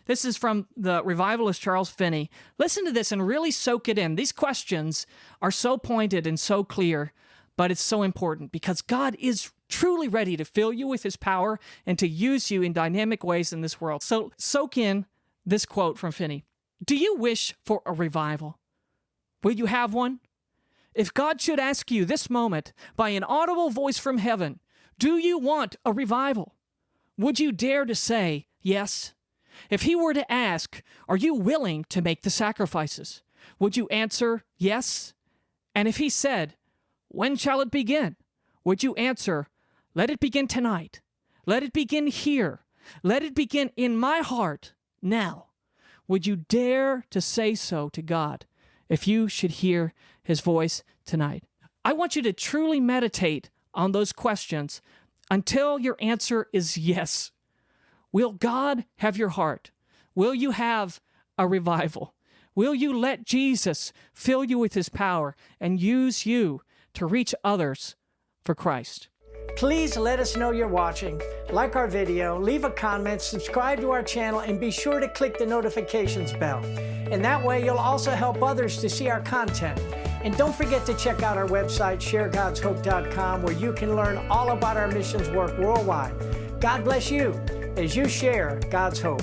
This is from the revivalist Charles Finney. Listen to this and really soak it in. These questions are so pointed and so clear, but it's so important because God is truly ready to fill you with his power and to use you in dynamic ways in this world. So soak in this quote from Finney. Do you wish for a revival? Will you have one? If God should ask you this moment by an audible voice from heaven, do you want a revival? Would you dare to say yes? If he were to ask, are you willing to make the sacrifices? Would you answer yes? And if he said, when shall it begin? Would you answer, let it begin tonight. Let it begin here. Let it begin in my heart now. Would you dare to say so to God if you should hear his voice tonight? I want you to truly meditate on those questions until your answer is yes. Will God have your heart? Will you have a revival? Will you let Jesus fill you with his power and use you to reach others for Christ? Please let us know you're watching, like our video, leave a comment, subscribe to our channel, and be sure to click the notifications bell. And that way you'll also help others to see our content. And don't forget to check out our website, ShareGodsHope.com, where you can learn all about our missions work worldwide. God bless you as you share God's hope.